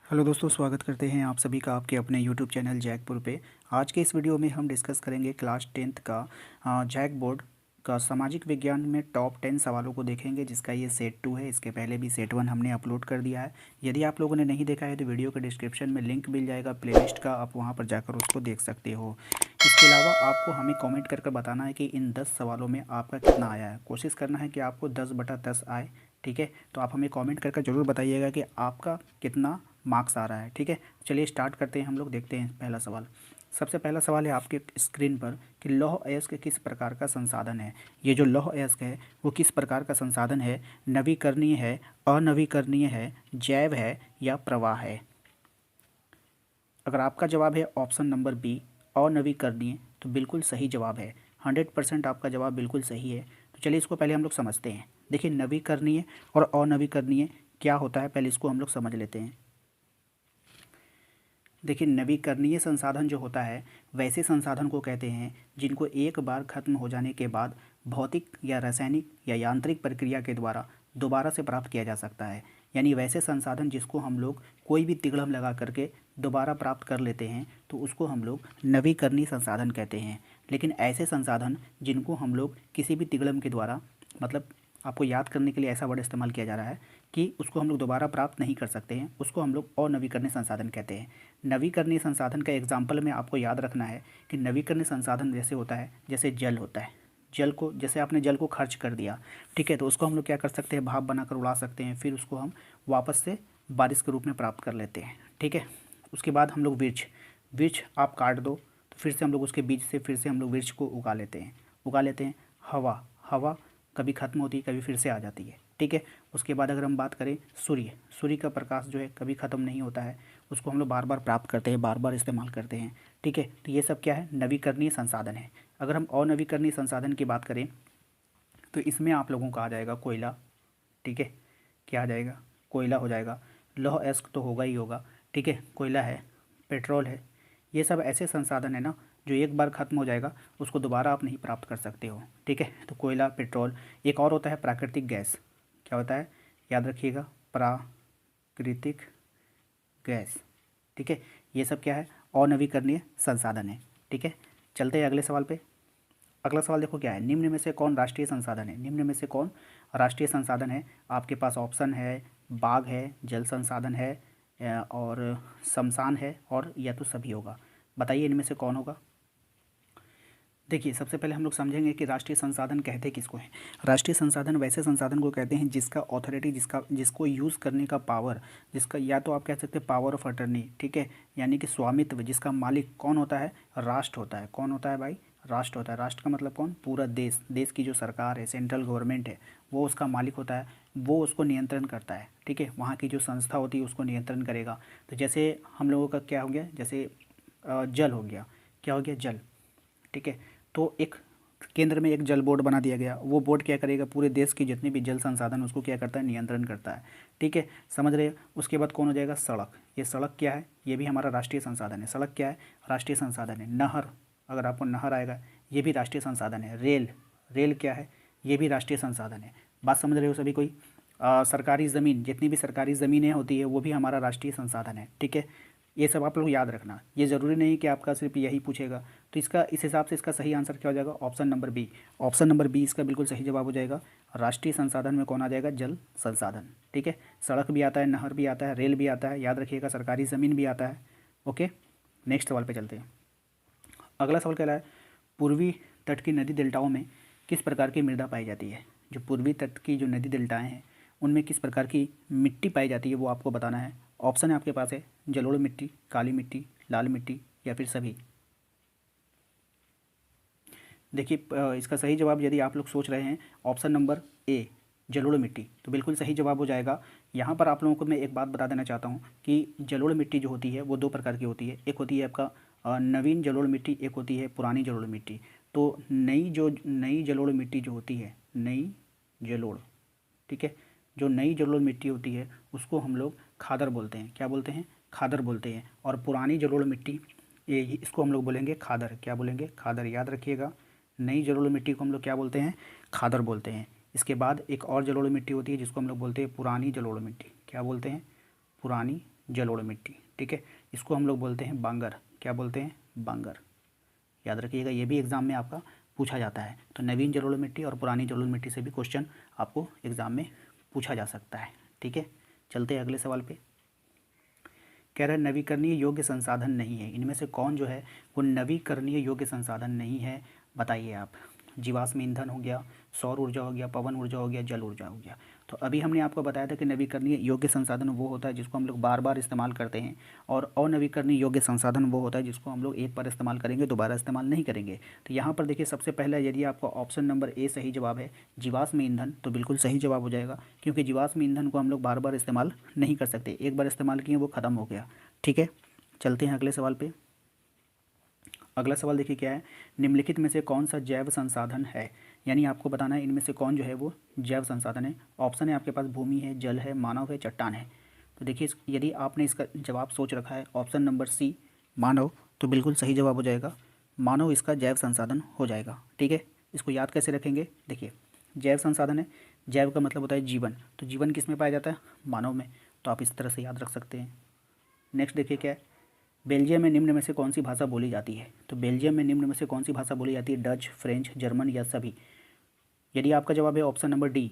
Hello दोस्तों, स्वागत करते हैं आप सभी का आपके अपने यूट्यूब चैनल जैकपुर पे। आज के इस वीडियो में हम डिस्कस करेंगे क्लास 10th का जैक बोर्ड का सामाजिक विज्ञान में टॉप 10 सवालों को देखेंगे, जिसका ये सेट 2 है। इसके पहले भी सेट 1 हमने अपलोड कर दिया है। यदि आप लोगों ने नहीं देखा है तो वीडियो के डिस्क्रिप्शन में लिंक मिल जाएगा प्लेलिस्ट का, आप वहाँ पर जाकर उसको देख सकते हो। इसके अलावा आपको हमें कॉमेंट करके बताना है कि इन 10 सवालों में आपका कितना आया है। कोशिश करना है कि आपको 10/10 आए, ठीक है। तो आप हमें कमेंट करके ज़रूर बताइएगा कि आपका कितना मार्क्स आ रहा है, ठीक है। चलिए स्टार्ट करते हैं, हम लोग देखते हैं पहला सवाल। सबसे पहला सवाल है आपके स्क्रीन पर कि लौह अयस्क किस प्रकार का संसाधन है। ये जो लौह अयस्क है वो किस प्रकार का संसाधन है? नवीकरणीय है, अनवीकरणीय है, जैव है या प्रवाह है? अगर आपका जवाब है ऑप्शन नंबर बी अनवीकरणीय, तो बिल्कुल सही जवाब है। 100% आपका जवाब बिल्कुल सही है। तो चलिए इसको पहले हम लोग समझते हैं। देखिए, नवीकरणीय और अनवीकरणीय क्या होता है, पहले इसको हम लोग समझ लेते हैं। देखिए, नवीकरणीय संसाधन जो होता है वैसे संसाधन को कहते हैं जिनको एक बार खत्म हो जाने के बाद भौतिक या रासायनिक या यांत्रिक प्रक्रिया के द्वारा दोबारा से प्राप्त किया जा सकता है। यानी वैसे संसाधन जिसको हम लोग कोई भी तिगड़म लगा करके दोबारा प्राप्त कर लेते हैं, तो उसको हम लोग नवीकरणीय संसाधन कहते हैं। लेकिन ऐसे संसाधन जिनको हम लोग किसी भी तिगड़म के द्वारा, मतलब आपको याद करने के लिए ऐसा वर्ड इस्तेमाल किया जा रहा है कि उसको हम लोग दोबारा प्राप्त नहीं कर सकते हैं, उसको हम लोग अनवीकरणीय संसाधन कहते हैं। नवीकरणीय संसाधन का एग्जाम्पल में आपको याद रखना है कि नवीकरणीय संसाधन जैसे होता है, जैसे जल होता है। जल को, जैसे आपने जल को खर्च कर दिया, ठीक है, तो उसको हम लोग क्या कर सकते हैं, भाप बनाकर उड़ा सकते हैं, फिर उसको हम वापस से बारिश के रूप में प्राप्त कर लेते हैं, ठीक है। उसके बाद हम लोग वृक्ष, वृक्ष आप काट दो तो फिर से हम लोग उसके बीज से फिर से हम लोग वृक्ष को उगा लेते हैं। हवा, हवा कभी ख़त्म होती है, कभी फिर से आ जाती है, ठीक है। उसके बाद अगर हम बात करें सूर्य, सूर्य का प्रकाश जो है कभी ख़त्म नहीं होता है, उसको हम लोग बार बार प्राप्त करते हैं, बार बार इस्तेमाल करते हैं, ठीक है। तो ये सब क्या है, नवीकरणीय संसाधन है। अगर हम अनवीकरणीय संसाधन की बात करें तो इसमें आप लोगों का आ जाएगा कोयला, ठीक है। क्या आ जाएगा, कोयला हो जाएगा। लौह अयस्क तो होगा ही होगा, ठीक है, कोयला है, पेट्रोल है। ये सब ऐसे संसाधन है ना जो एक बार ख़त्म हो जाएगा, उसको दोबारा आप नहीं प्राप्त कर सकते हो, ठीक है। तो कोयला, पेट्रोल। एक और होता है प्राकृतिक गैस। क्या होता है, याद रखिएगा, प्राकृतिक गैस, ठीक है। ये सब क्या है, अनवीकरणीय संसाधन है, ठीक है। चलते हैं अगले सवाल पे। अगला सवाल देखो क्या है, निम्न में से कौन राष्ट्रीय संसाधन है? निम्न में से कौन राष्ट्रीय संसाधन है? आपके पास ऑप्शन है, बाघ है, जल संसाधन है, और शमशान है, और या तो सभी होगा। बताइए इनमें से कौन होगा। देखिए, सबसे पहले हम लोग समझेंगे कि राष्ट्रीय संसाधन कहते किसको हैं। राष्ट्रीय संसाधन वैसे संसाधन को कहते हैं जिसका ऑथोरिटी, जिसको यूज़ करने का पावर, जिसका या तो आप कह सकते हैं पावर ऑफ अटर्नी, ठीक है, यानी कि स्वामित्व, जिसका मालिक कौन होता है, राष्ट्र होता है। कौन होता है भाई, राष्ट्र होता है। राष्ट्र का मतलब कौन, पूरा देश, देश की जो सरकार है, सेंट्रल गवर्नमेंट है, वो उसका मालिक होता है, वो उसको नियंत्रण करता है, ठीक है। वहाँ की जो संस्था होती है उसको नियंत्रण करेगा। तो जैसे हम लोगों का क्या हो गया, जैसे जल हो गया, क्या हो गया, जल, ठीक है। तो एक केंद्र में एक जल बोर्ड बना दिया गया, वो बोर्ड क्या करेगा, पूरे देश की जितने भी जल संसाधन उसको क्या करता है, नियंत्रण करता है, ठीक है, समझ रहे हो। उसके बाद कौन हो जाएगा, सड़क। ये सड़क क्या है, ये भी हमारा राष्ट्रीय संसाधन है। सड़क क्या है, राष्ट्रीय संसाधन है। नहर, अगर आपको नहर आएगा, ये भी राष्ट्रीय संसाधन है। रेल, रेल क्या है, ये भी राष्ट्रीय संसाधन है। बात समझ रहे हो सभी कोई। सरकारी ज़मीन, जितनी भी सरकारी ज़मीनें होती है वो भी हमारा राष्ट्रीय संसाधन है, ठीक है। ये सब आप लोग याद रखना। ये ज़रूरी नहीं कि आपका सिर्फ यही पूछेगा। तो इसका, इस हिसाब से इसका सही आंसर क्या हो जाएगा, option number B. Option number B इसका बिल्कुल सही जवाब हो जाएगा। राष्ट्रीय संसाधन में कौन आ जाएगा, जल संसाधन, ठीक है। सड़क भी आता है, नहर भी आता है, रेल भी आता है, याद रखिएगा, सरकारी ज़मीन भी आता है। ओके, नेक्स्ट सवाल पे चलते हैं। अगला सवाल कह रहा है, पूर्वी तट की नदी डेल्टाओं में किस प्रकार की मृदा पाई जाती है। जो पूर्वी तट की जो नदी डेल्टाएँ हैं उनमें किस प्रकार की मिट्टी पाई जाती है वो आपको बताना है। ऑप्शन है आपके पास है, जलोढ़ मिट्टी, काली मिट्टी, लाल मिट्टी या फिर सभी। देखिए, इसका सही जवाब यदि आप लोग सोच रहे हैं ऑप्शन नंबर ए, जलोढ़ मिट्टी, तो बिल्कुल सही जवाब हो जाएगा। यहाँ पर आप लोगों को मैं एक बात बता देना चाहता हूँ कि जलोढ़ मिट्टी जो होती है वो दो प्रकार की होती है। एक होती है आपका नवीन जलोढ़ मिट्टी, एक होती है पुरानी जलोढ़ मिट्टी। तो नई जलोढ़ मिट्टी जो होती है, नई जलोढ़, ठीक है, जो नई जलोढ़ मिट्टी होती है उसको हम लोग खादर बोलते हैं। क्या बोलते हैं, खादर बोलते हैं। और पुरानी जलोढ़ मिट्टी, ये इसको हम लोग बोलेंगे खादर। क्या बोलेंगे, खादर, याद रखिएगा। नई जलोढ़ मिट्टी को हम लोग क्या बोलते हैं, खादर बोलते हैं। इसके बाद एक और जलोढ़ मिट्टी होती है जिसको हम लोग बोलते हैं पुरानी जलोढ़ मिट्टी। क्या बोलते हैं, पुरानी जलोढ़ मिट्टी, ठीक है। इसको हम लोग बोलते हैं बांगर। क्या बोलते हैं? बांगर। याद रखिएगा, ये भी एग्ज़ाम में आपका पूछा जाता है। तो नवीन जलोढ़ मिट्टी और पुरानी जलोढ़ मिट्टी से भी क्वेश्चन आपको एग्ज़ाम में पूछा जा सकता है, ठीक है। चलते हैं अगले सवाल पे। कह रहा है नवीकरणीय योग्य संसाधन नहीं है, इनमें से कौन जो है वो नवीकरणीय योग्य संसाधन नहीं है, बताइए आप। जीवाश्म ईंधन हो गया, सौर ऊर्जा हो गया, पवन ऊर्जा हो गया, जल ऊर्जा हो गया। तो अभी हमने आपको बताया था कि नवीकरणीय योग्य संसाधन वो होता है जिसको हम लोग बार बार इस्तेमाल करते हैं, और अनवीकरणीय योग्य संसाधन वो होता है जिसको हम लोग एक बार इस्तेमाल करेंगे, दोबारा इस्तेमाल नहीं करेंगे। तो यहाँ पर देखिए, सबसे पहले यदि आपका ऑप्शन नंबर ए सही जवाब है, जीवाश्म ईंधन, तो बिल्कुल सही जवाब हो जाएगा, क्योंकि जीवाश्म ईंधन को हम लोग बार बार इस्तेमाल नहीं कर सकते, एक बार इस्तेमाल किए वो ख़त्म हो गया, ठीक है। चलते हैं अगले सवाल पे। अगला सवाल देखिए क्या है, निम्नलिखित में से कौन सा जैव संसाधन है, यानी आपको बताना है इनमें से कौन जो है वो जैव संसाधन है। ऑप्शन है आपके पास भूमि है, जल है, मानव है, चट्टान है। तो देखिए, यदि आपने इसका जवाब सोच रखा है ऑप्शन नंबर सी मानव, तो बिल्कुल सही जवाब हो जाएगा। मानव इसका जैव संसाधन हो जाएगा, ठीक है। इसको याद कैसे रखेंगे? देखिए, जैव संसाधन है, जैव का मतलब होता है जीवन, तो जीवन किस में पाया जाता है? मानव में। तो आप इस तरह से याद रख सकते हैं। नेक्स्ट देखिए क्या है, बेल्जियम में निम्न में से कौन सी भाषा बोली जाती है। तो बेल्जियम में निम्न में से कौन सी भाषा बोली जाती है? डच, फ्रेंच, जर्मन या सभी। यदि आपका जवाब है ऑप्शन नंबर डी,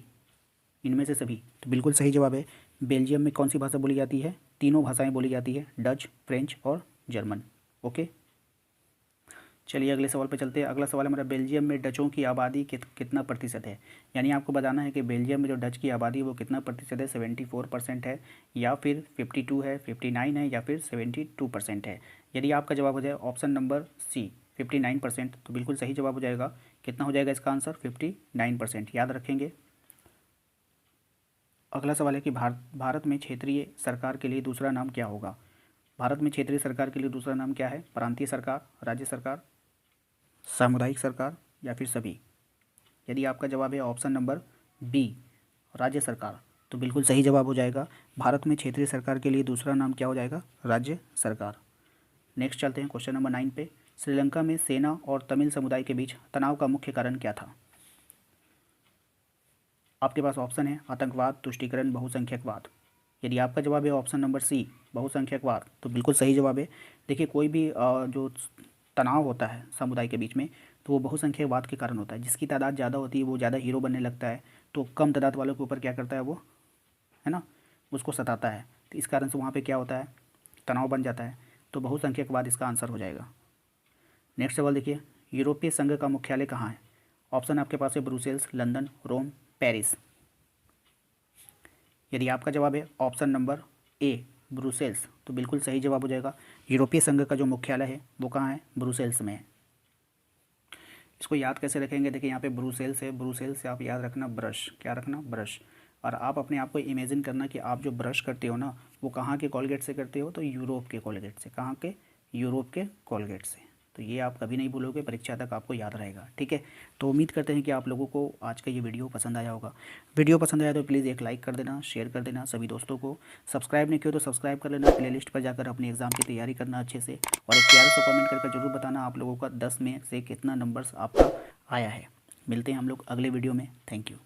इनमें से सभी, तो बिल्कुल सही जवाब है। बेल्जियम में कौन सी भाषा बोली जाती है? तीनों भाषाएं बोली जाती है, डच, फ्रेंच और जर्मन। ओके, चलिए अगले सवाल पर चलते हैं। अगला सवाल हमारा, बेल्जियम में डचों की आबादी कितना प्रतिशत है, यानी आपको बताना है कि बेल्जियम में जो डच की आबादी है वो कितना प्रतिशत है, 74% है या फिर 52 है, 59 है या फिर 72% है। यदि आपका जवाब हो जाए ऑप्शन नंबर सी 59%, तो बिल्कुल सही जवाब हो जाएगा। कितना हो जाएगा इसका आंसर? 59%, याद रखेंगे। अगला सवाल है कि भारत में क्षेत्रीय सरकार के लिए दूसरा नाम क्या होगा। भारत में क्षेत्रीय सरकार के लिए दूसरा नाम क्या है? प्रांतीय सरकार, राज्य सरकार, सामुदायिक सरकार या फिर सभी। यदि आपका जवाब है ऑप्शन नंबर बी राज्य सरकार, तो बिल्कुल सही जवाब हो जाएगा। भारत में क्षेत्रीय सरकार के लिए दूसरा नाम क्या हो जाएगा? राज्य सरकार। नेक्स्ट चलते हैं क्वेश्चन नंबर 9 पे। श्रीलंका में सेना और तमिल समुदाय के बीच तनाव का मुख्य कारण क्या था? आपके पास ऑप्शन है आतंकवाद, तुष्टीकरण, बहुसंख्यकवाद। यदि आपका जवाब है ऑप्शन नंबर सी बहुसंख्यकवाद, तो बिल्कुल सही जवाब है। देखिए, कोई भी जो तनाव होता है समुदाय के बीच में, तो वो बहुसंख्यकवाद के कारण होता है। जिसकी तादाद ज़्यादा होती है वो ज़्यादा हीरो बनने लगता है, तो कम तादाद वालों के ऊपर क्या करता है वो, है ना, उसको सताता है। तो इस कारण से वहाँ पे क्या होता है? तनाव बन जाता है। तो बहुसंख्यकवाद इसका आंसर हो जाएगा। नेक्स्ट सवाल देखिए, यूरोपीय संघ का मुख्यालय कहाँ है? ऑप्शन आपके पास है ब्रुसेल्स, लंदन, रोम, पेरिस। यदि आपका जवाब है ऑप्शन नंबर ए ब्रुसेल्स, तो बिल्कुल सही जवाब हो जाएगा। यूरोपीय संघ का जो मुख्यालय है वो कहाँ है? ब्रुसेल्स में है। इसको याद कैसे रखेंगे? देखिए, यहाँ पे ब्रुसेल्स है, ब्रुसेल्स से आप याद रखना ब्रश, क्या रखना? ब्रश। और आप अपने आप को इमेजिन करना कि आप जो ब्रश करते हो ना, वो कहाँ के कोलगेट से करते हो? तो यूरोप के कोलगेट से। कहाँ के? यूरोप के कोलगेट से। तो ये आप कभी नहीं भूलोगे, परीक्षा तक आपको याद रहेगा, ठीक है। तो उम्मीद करते हैं कि आप लोगों को आज का ये वीडियो पसंद आया होगा। वीडियो पसंद आया तो प्लीज़ एक लाइक कर देना, शेयर कर देना सभी दोस्तों को। सब्सक्राइब नहीं किया तो सब्सक्राइब कर लेना, प्लेलिस्ट पर जाकर अपने एग्ज़ाम की तैयारी करना अच्छे से। और एक प्यारा सा कमेंट करके जरूर बताना आप लोगों का 10 में से कितना नंबर्स आपका आया है। मिलते हैं हम लोग अगले वीडियो में। Thank you.